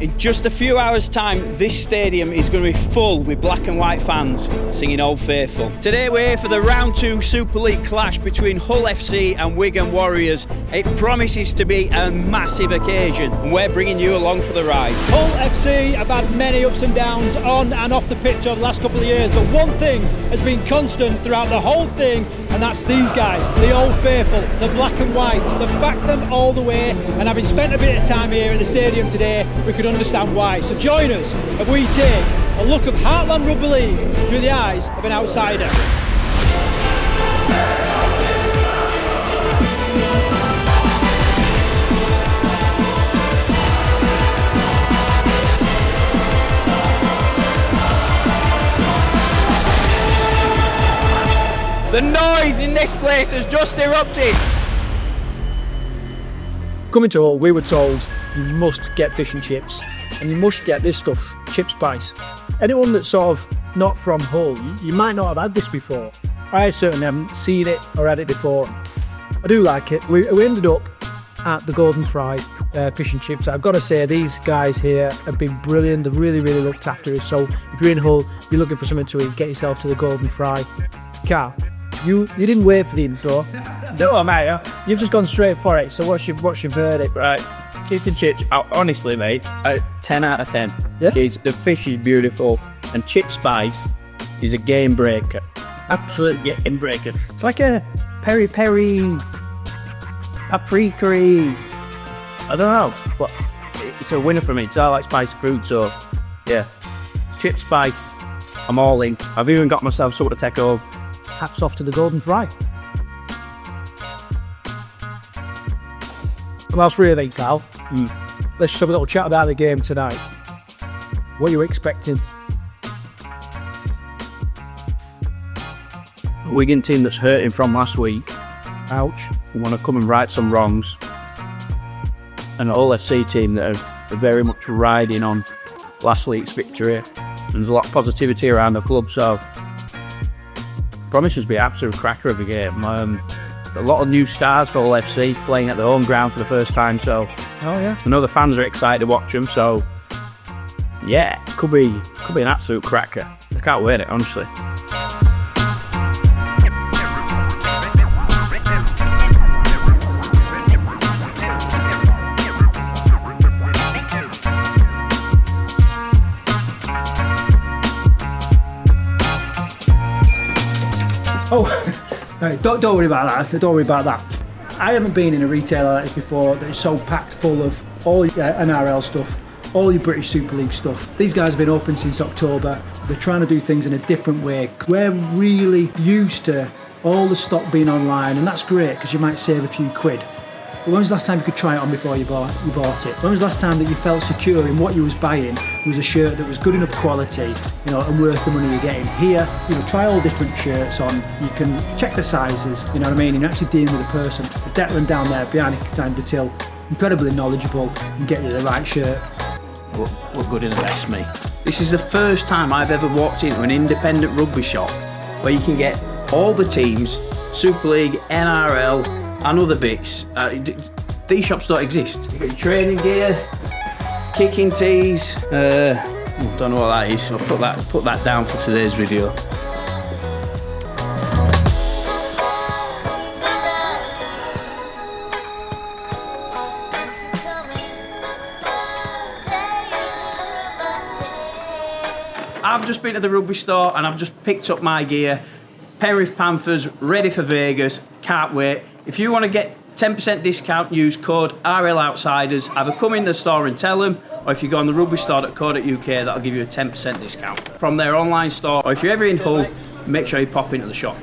In just a few hours' time, this stadium is going to be full with black and white fans singing Old Faithful. Today we're here for the Round 2 Super League clash between Hull FC and Wigan Warriors. It promises to be a massive occasion and we're bringing you along for the ride. Hull FC have had many ups and downs on and off the pitch over the last couple of years, but one thing has been constant throughout the whole thing, and that's these guys, the Old Faithful, the black and white. They've backed them all the way, and having spent a bit of time here at the stadium today, we could understand why. So join us as we take a look of Heartland Rugby League through the eyes of an outsider. The noise in this place has just erupted. Coming to Hull, we were told you must get fish and chips, and you must get this stuff, chip spice. Anyone that's sort of not from Hull, you might not have had this before. I certainly haven't seen it or had it before. I do like it. We ended up at the Golden Fry fish and chips. I've got to say, these guys here have been brilliant. They've really looked after us. So if you're in Hull, you're looking for something to eat, get yourself to the Golden Fry. Karl, you didn't wait for the intro. No, mate. You've just gone straight for it. So what's your verdict? Right. Fish and chips, honestly, mate, 10 out of 10. Yeah? The fish is beautiful, and chip spice is a game breaker. Absolute game breaker. It's like a peri-peri, paprika-y, I don't know, but it's a winner for me. It's all like spicy food, so yeah. Chip spice, I'm all in. I've even got myself sort of take home. Hats off to the Golden Fry. Well, that's really, Karl. Let's just have a little chat about the game tonight. What are you expecting? A Wigan team that's hurting from last week. Ouch. We want to come and right some wrongs. And an Hull FC team that are very much riding on last week's victory. There's a lot of positivity around the club, so promises to be an absolute cracker of a game. A lot of new stars for Hull FC playing at their home ground for the first time, so I know the fans are excited to watch them, so yeah, could be an absolute cracker. I can't wait it, honestly. Right, don't worry about that. Don't worry about that. I haven't been in a retailer like this before that is so packed full of all your NRL stuff, all your British Super League stuff. These guys have been open since October. They're trying to do things in a different way. We're really used to all the stock being online, and that's great because you might save a few quid. But when was the last time you could try it on before you bought it? When was the last time that you felt secure in what you was buying was a shirt that was good enough quality, and worth the money you're getting? Here, try all different shirts on. You can check the sizes, you know what I mean? And you're actually dealing with a person. Declan down there behind the till, incredibly knowledgeable and get you the right shirt. Look good in the best, mate. This is the first time I've ever walked into an independent rugby shop where you can get all the teams, Super League, NRL, and other bits. These shops don't exist. You've got your training gear, kicking tees. Don't know what that is. I'll put that down for today's video. I've just been to the rugby store and I've just picked up my gear. Penrith Panthers, ready for Vegas. Can't wait. If you want to get 10% discount, use code RL Outsiders. Either come in the store and tell them, or if you go on the rugbystore.co.uk, that'll give you a 10% discount from their online store. Or if you're ever in Hull, make sure you pop into the shop.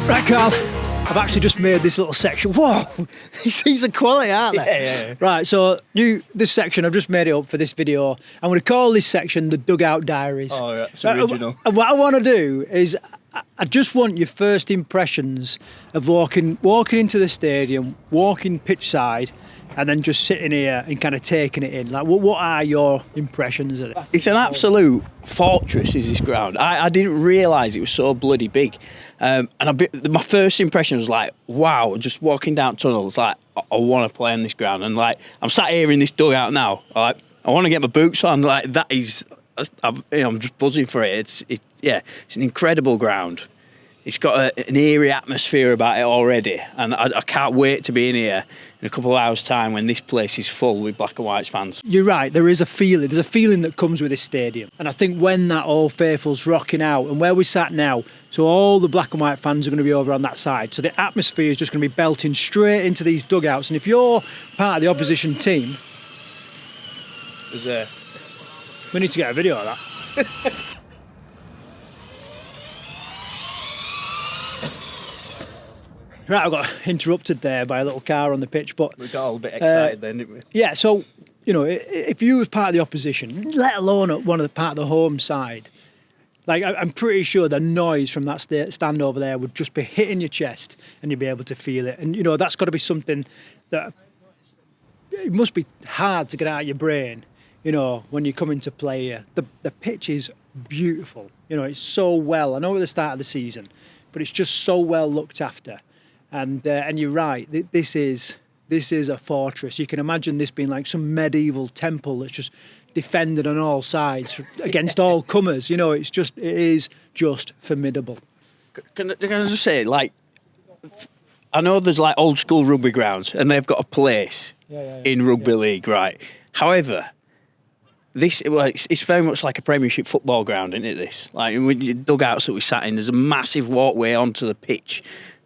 Right, Karl, I've actually just made this little section. Whoa, these are quality, aren't they? Yeah. Right, so this section, I've just made it up for this video. I'm going to call this section the Dugout Diaries. Oh, yeah, it's original. What I want to do is, I just want your first impressions of walking into the stadium, walking pitch side, and then just sitting here and kind of taking it in. Like, what are your impressions of it? It's an absolute fortress, is this ground. I didn't realise it was so bloody big. My first impression was like, wow, just walking down tunnels, like, I want to play on this ground. And like, I'm sat here in this dugout now, like, I want to get my boots on. Like, that is, I'm just buzzing for it. It's an incredible ground. It's got an eerie atmosphere about it already, and I can't wait to be in here in a couple of hours' time when this place is full with Black and Whites fans. You're right, there is a feeling. There's a feeling that comes with this stadium. And I think when that Old Faithful's rocking out, and where we sat now, so all the Black and White fans are going to be over on that side. So the atmosphere is just going to be belting straight into these dugouts. And if you're part of the opposition team... We need to get a video of that. Right, I got interrupted there by a little car on the pitch, but... We got all a bit excited then, didn't we? Yeah, so, you know, if you was part of the opposition, let alone one of the part of the home side, like, I'm pretty sure the noise from that stand over there would just be hitting your chest and you'd be able to feel it. And, you know, that's got to be something that... It must be hard to get out of your brain, you know, when you come into play here. The pitch is beautiful. You know, it's so well... I know at the start of the season, but it's just so well looked after. And you're right, this is a fortress. You can imagine this being like some medieval temple that's just defended on all sides against all comers. You know, it is just formidable. Can I just say, like, I know there's like old school rugby grounds and they've got a place in rugby league, right? However, it's very much like a Premiership football ground, isn't it? This, like, when you dugouts that we sat in, there's a massive walkway onto the pitch.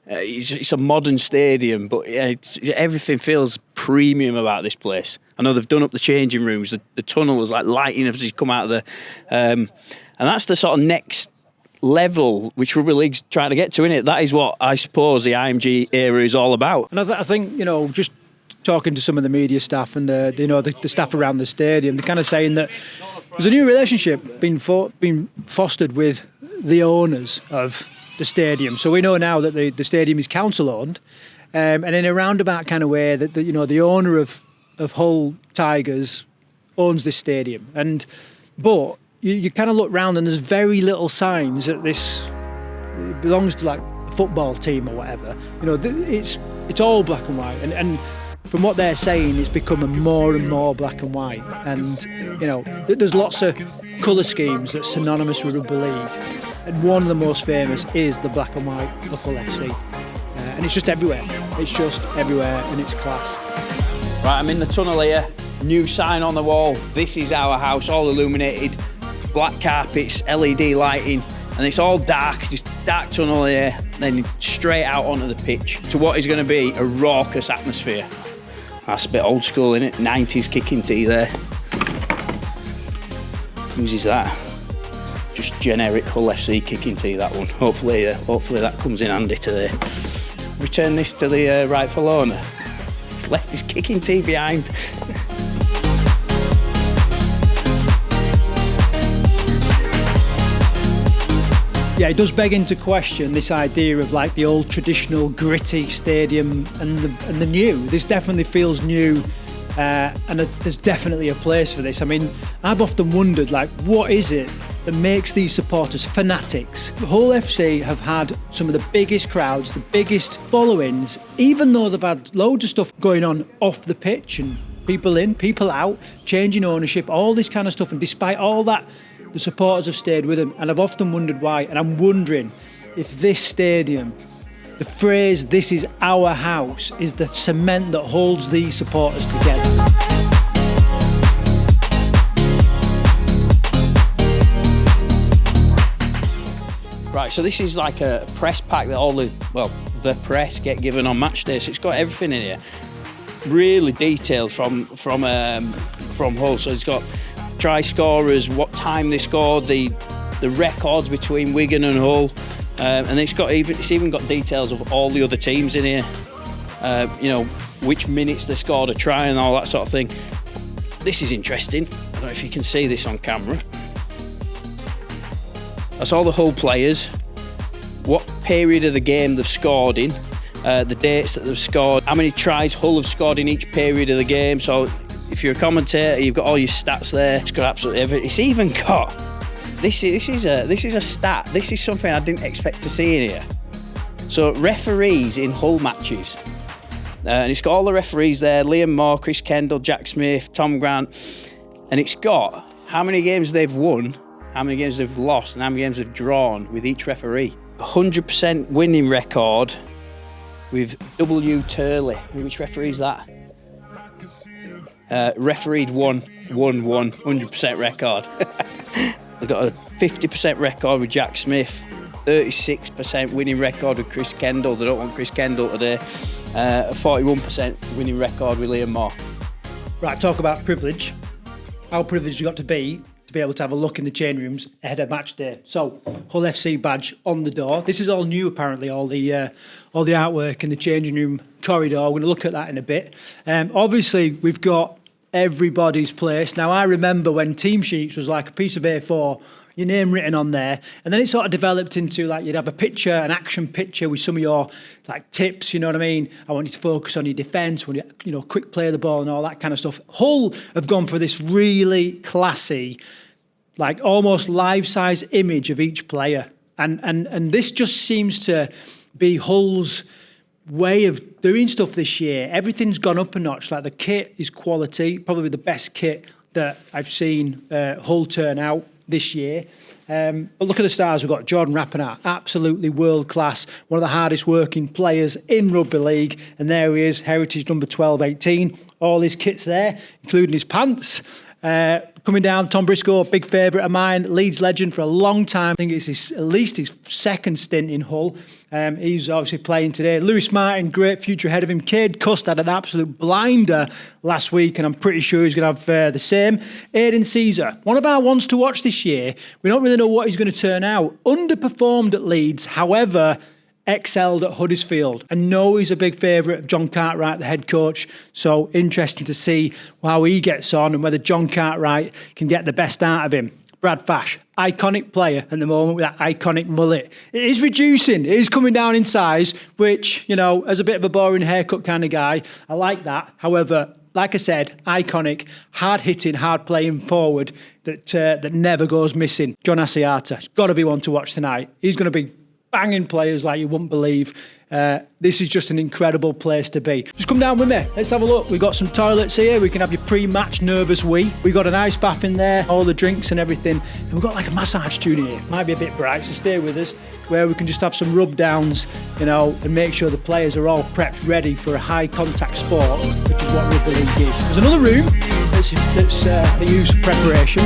It's a modern stadium, but everything feels premium about this place. I know they've done up the changing rooms. The tunnel is like lighting as you come out of the... and that's the sort of next level which Rugby League's trying to get to, isn't it? That is what I suppose the IMG era is all about. And I think, you know, just talking to some of the media staff and the staff around the stadium, they're kind of saying that there's a new relationship being fostered with the owners of the stadium. So we know now that the stadium is council owned, and in a roundabout kind of way that the owner of Hull Tigers owns this stadium. But you kind of look round and there's very little signs that this belongs to like a football team or whatever. You know, it's all black and white, and from what they're saying, it's becoming more and more black and white. And you know, there's lots of colour schemes that's synonymous with rugby league. And one of the most famous is the black and white of Hull FC. And it's just everywhere. It's just everywhere, and it's class. Right, I'm in the tunnel here. New sign on the wall. This is our house, all illuminated. Black carpets, LED lighting, and it's all dark, just dark tunnel here, then straight out onto the pitch to what is going to be a raucous atmosphere. That's a bit old school, innit? 90s kicking tee there. Whose is that? Just generic Hull FC kicking tee, that one. Hopefully that comes in handy today. Return this to the rightful owner. He's left his kicking tee behind. Yeah, it does beg into question this idea of like the old traditional gritty stadium and the new. This definitely feels new, and there's definitely a place for this. I mean, I've often wondered, like, what is it that makes these supporters fanatics? Hull FC have had some of the biggest crowds, the biggest followings, even though they've had loads of stuff going on off the pitch and people in, people out, changing ownership, all this kind of stuff. And despite all that, the supporters have stayed with them. And I've often wondered why. And I'm wondering if this stadium, the phrase, "this is our house," is the cement that holds these supporters together. Right, so this is like a press pack that the press get given on Matchday. So it's got everything in here, really detailed from Hull. So it's got try scorers, what time they scored, the records between Wigan and Hull, and it's even got details of all the other teams in here. You know, which minutes they scored a try and all that sort of thing. This is interesting. I don't know if you can see this on camera. That's all the Hull players, what period of the game they've scored in, the dates that they've scored, how many tries Hull have scored in each period of the game. So if you're a commentator, you've got all your stats there. It's got absolutely everything. It's even got this is a stat. This is something I didn't expect to see in here. So referees in Hull matches, and it's got all the referees there: Liam Moore, Chris Kendall, Jack Smith, Tom Grant, and it's got how many games they've won, how many games they've lost, and how many games they've drawn with each referee. 100% winning record with W. Turley. Which referee is that? Refereed 100% record. They've got a 50% record with Jack Smith, 36% winning record with Chris Kendall. They don't want Chris Kendall today. A 41% winning record with Liam Moore. Right, talk about privilege. How privileged you got to be able to have a look in the change rooms ahead of match day. So, Hull FC badge on the door. This is all new, apparently, all the artwork in the changing room corridor. We're going to look at that in a bit. Obviously, we've got everybody's place. Now, I remember when team sheets was like a piece of A4, your name written on there, and then it sort of developed into like you'd have a picture, an action picture with some of your like tips, you know what I mean? I want you to focus on your defence, when you know, quick play of the ball and all that kind of stuff. Hull have gone for this really classy, like almost life-size image of each player. And this just seems to be Hull's way of doing stuff this year. Everything's gone up a notch. Like the kit is quality, probably the best kit that I've seen Hull turn out this year. But look at the stars we've got. Jordan Rapinoe, absolutely world class, one of the hardest working players in rugby league, and there he is, heritage number 12-18, all his kits there, including his pants. Coming down, Tom Briscoe, big favourite of mine, Leeds legend for a long time. I think it's at least his second stint in Hull. He's obviously playing today. Lewis Martin, great future ahead of him. Cade Cust had an absolute blinder last week, and I'm pretty sure he's going to have the same. Aidan Caesar, one of our ones to watch this year. We don't really know what he's going to turn out. Underperformed at Leeds, however, excelled at Huddersfield. I know he's a big favourite of John Cartwright, the head coach, so interesting to see how he gets on and whether John Cartwright can get the best out of him. Brad Fash, iconic player at the moment with that iconic mullet. It is reducing, it is coming down in size, which, you know, as a bit of a boring haircut kind of guy, I like that. However, like I said, iconic, hard-hitting, hard-playing forward that never goes missing. John Asiata, has got to be one to watch tonight. He's going to be banging players like you wouldn't believe. This is just an incredible place to be. Just come down with me. Let's have a look. We've got some toilets here. We can have your pre-match nervous wee. We've got an ice bath in there, all the drinks and everything. And we've got like a massage studio here. Might be a bit bright, so stay with us, where we can just have some rub downs, you know, and make sure the players are all prepped, ready for a high contact sport, which is what rugby league is. There's another room that's for use for preparation.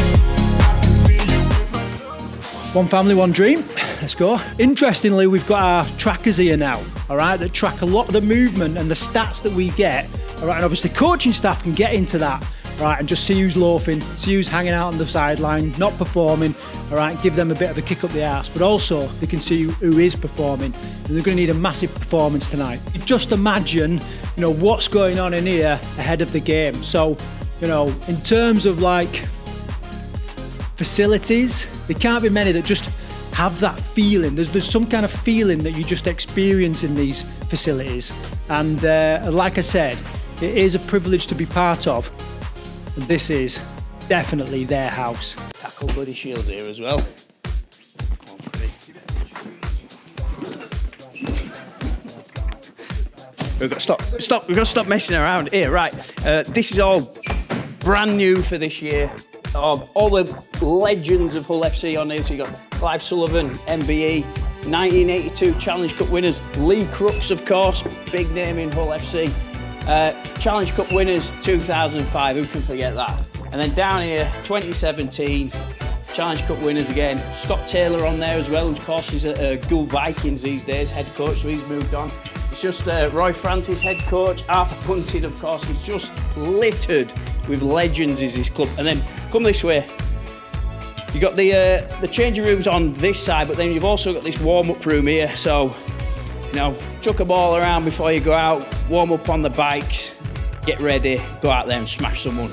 One family, one dream. Let's go. Interestingly, we've got our trackers here now, all right, that track a lot of the movement and the stats that we get, all right, and obviously coaching staff can get into that, all right, and just see who's loafing, see who's hanging out on the sideline, not performing, all right, give them a bit of a kick up the arse, but also they can see who is performing, and they're going to need a massive performance tonight. Just imagine, you know, what's going on in here ahead of the game. So, you know, in terms of like facilities, there can't be many that just have that feeling. There's some kind of feeling that you just experience in these facilities, and like I said, it is a privilege to be part of, and this is definitely their house. Tackle Buddy Shields here as well. Come on, buddy. We've got to stop. We've got to stop messing around here. Right, this is all brand new for this year. All the legends of Hull FC on here. So you got Clive Sullivan, MBE, 1982 Challenge Cup winners, Lee Crooks, of course, big name in Hull FC. Challenge Cup winners 2005, who can forget that? And then down here, 2017 Challenge Cup winners again. Scott Taylor on there as well, who of course is at Gull Vikings these days, head coach, so he's moved on. It's just Roy Francis, head coach, Arthur Punted, of course. He's just littered with legends, is his club. And then come this way, You've got the changing rooms on this side, but then you've also got this warm-up room here. So, you know, chuck a ball around before you go out, warm up on the bikes, get ready, go out there and smash someone.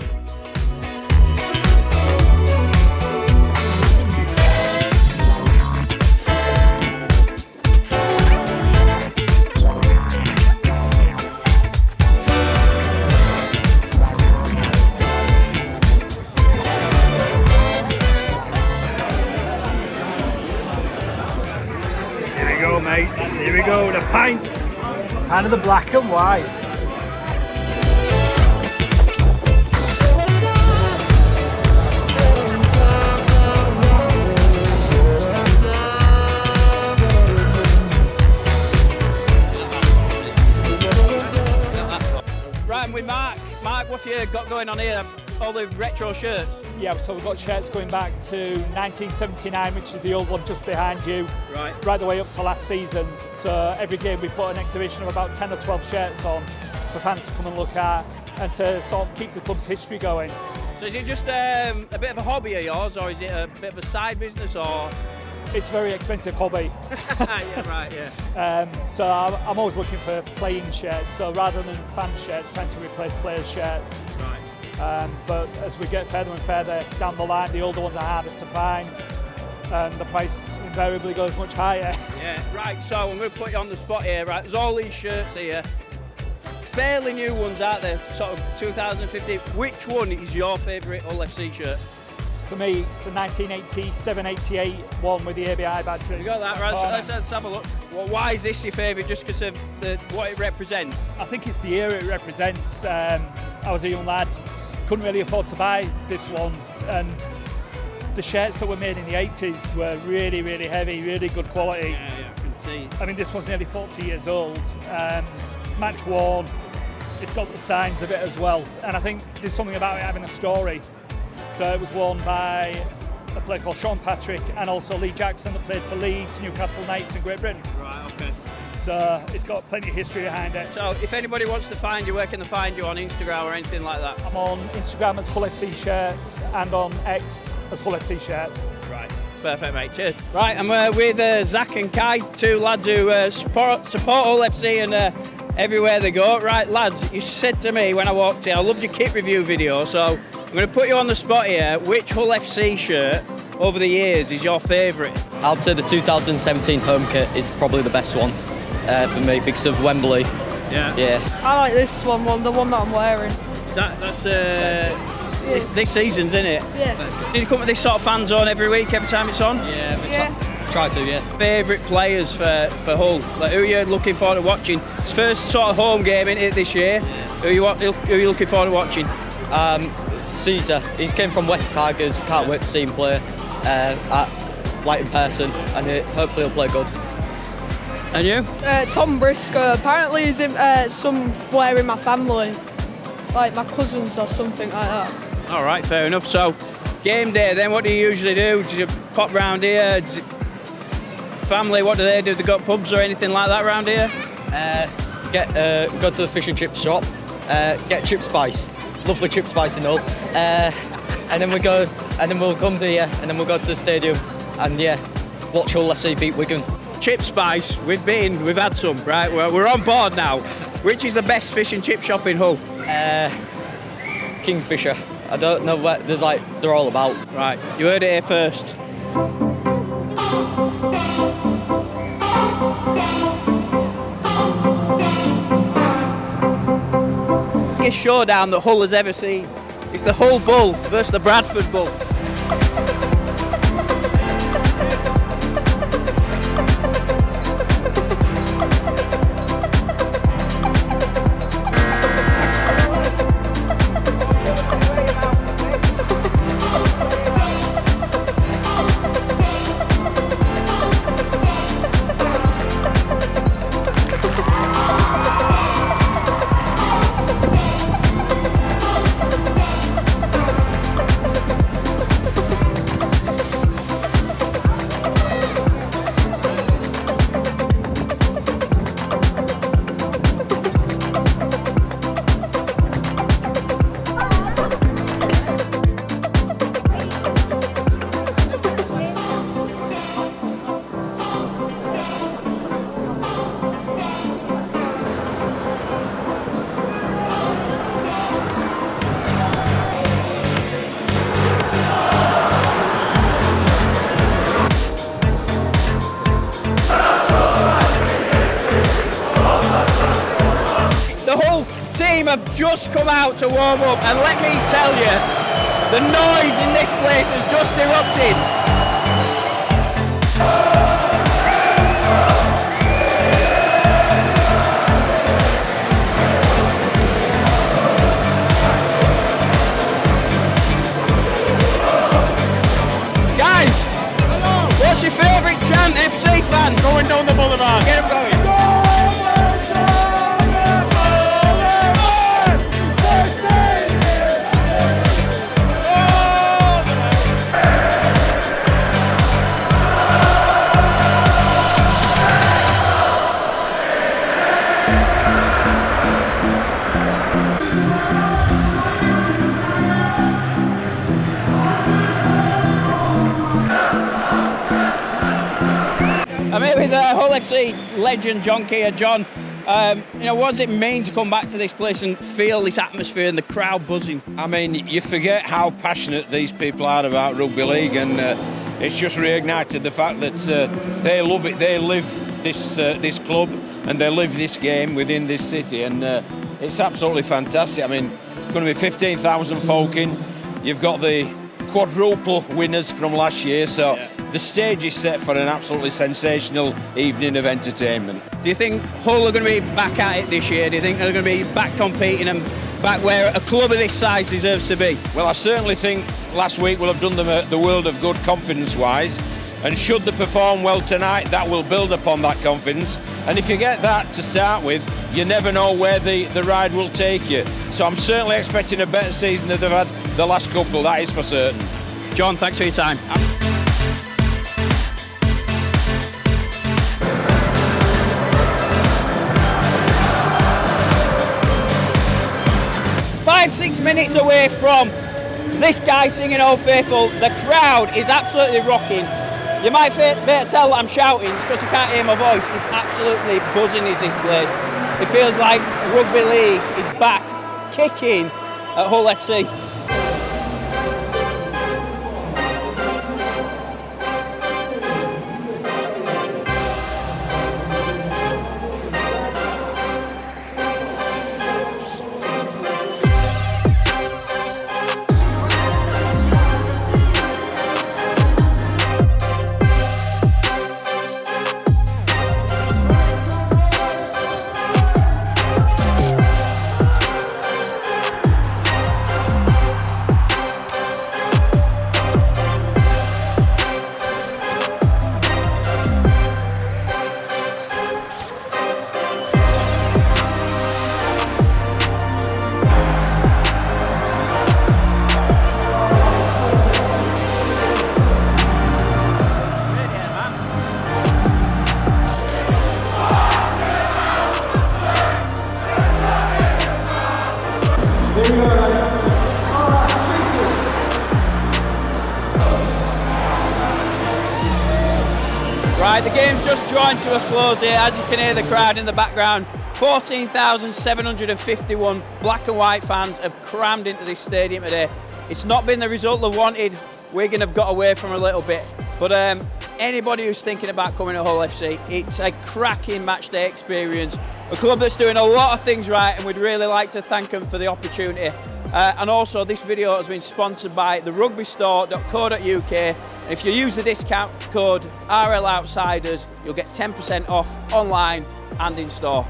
Mates, here we go, the pints and the black and white. Right, and with Mark. Mark, what have you got going on here? All the retro shirts? Yeah, so we've got shirts going back to 1979, which is the old one just behind you, right the way up to last season's. So every game we put an exhibition of about 10 or 12 shirts on for fans to come and look at and to sort of keep the club's history going. So is it just a bit of a hobby of yours, or is it a bit of a side business, or? It's a very expensive hobby. Yeah, right, yeah. So I'm always looking for playing shirts, so rather than fan shirts, trying to replace players' shirts. Right. But as we get further and further down the line, the older ones are harder to find, and the price invariably goes much higher. Yeah, right, so I'm going to put you on the spot here, right? There's all these shirts here, fairly new ones out there, sort of 2015. Which one is your favourite Hull FC shirt? For me, it's the 1987-88 one with the ABI badge. You got that, right? So let's have a look. Well, why is this your favourite? Just because of what it represents? I think it's the era it represents. I was a young lad, couldn't really afford to buy this one, and the shirts that were made in the 80s were really, really heavy, really good quality. Yeah, I can see. I mean, this one's nearly 40 years old, match worn. It's got the signs of it as well, and I think there's something about it having a story. So it was worn by a player called Sean Patrick and also Lee Jackson that played for Leeds, Newcastle Knights and Great Britain. Right, okay. So it's got plenty of history behind it. So if anybody wants to find you, where can they find you, on Instagram or anything like that? I'm on Instagram as Hull FC Shirts and on X as Hull FC Shirts. Right, perfect mate, cheers. Right, I'm with Zach and Kai, two lads who support Hull FC and everywhere they go. Right lads, you said to me when I walked in, I loved your kit review video, so I'm going to put you on the spot here. Which Hull FC shirt over the years is your favourite? I'd say the 2017 home kit is probably the best one for me because of Wembley. Yeah. I like this one, the one that I'm wearing. That's this season's, isn't it? Yeah. Do you come to this sort of fan zone every week, every time it's on? Yeah. Try to, yeah. Favourite players for Hull? Like, who are you looking forward to watching? It's first sort of home game, isn't it, this year? Yeah. Who are you looking forward to watching? Caesar, he's came from West Tigers, can't wait to see him play in person, and hopefully he'll play good. And you? Tom Briscoe. Apparently he's somewhere in my family, like my cousins or something like that. All right, fair enough. So, game day then, what do you usually do? Do you pop round here? Family, what do they do? They got pubs or anything like that around here? Go to the fish and chip shop, get chip spice. Lovely chip spice in Hull, and then we'll come to here, and then we'll go to the stadium, and watch Hull FC beat Wigan. Chip spice, we've had some, right? We're on board now. Which is the best fish and chip shop in Hull? Kingfisher. I don't know where. They're all about. Right, you heard it here first. Biggest showdown that Hull has ever seen. It's the Hull Bull versus the Bradford Bull. just come out to warm up, and let me tell you, the noise in this place has just erupted. Guys, what's your favourite chant, FC fan? Going down the boulevard. Get him going. I'm here with Hull FC legend John Keir. John, what does it mean to come back to this place and feel this atmosphere and the crowd buzzing? I mean, you forget how passionate these people are about rugby league, and it's just reignited the fact that they love it. They live this club and they live this game within this city, and it's absolutely fantastic. I mean, going to be 15,000 folk in. You've got the quadruple winners from last year, so the stage is set for an absolutely sensational evening of entertainment. Do you think Hull are going to be back at it this year? Do you think they're going to be back competing and back where a club of this size deserves to be? Well, I certainly think last week will have done them the world of good confidence-wise, and should they perform well tonight, that will build upon that confidence. And if you get that to start with, you never know where the ride will take you. So I'm certainly expecting a better season than they've had the last couple, that is for certain. John, thanks for your time. Five, 6 minutes away from this guy singing "Oh Faithful," the crowd is absolutely rocking. You might be able to tell that I'm shouting because you can't hear my voice. It's absolutely buzzing, is this place. It feels like rugby league is back, kicking at Hull FC. Right, the game's just drawing to a close here. As you can hear the crowd in the background, 14,751 black and white fans have crammed into this stadium today. It's not been the result they wanted. Wigan have got away from a little bit, but anybody who's thinking about coming to Hull FC, it's a cracking matchday experience. A club that's doing a lot of things right, and we'd really like to thank them for the opportunity. And also, this video has been sponsored by the rugbystore.co.uk. And if you use the discount code RL Outsiders, you'll get 10% off online and in store.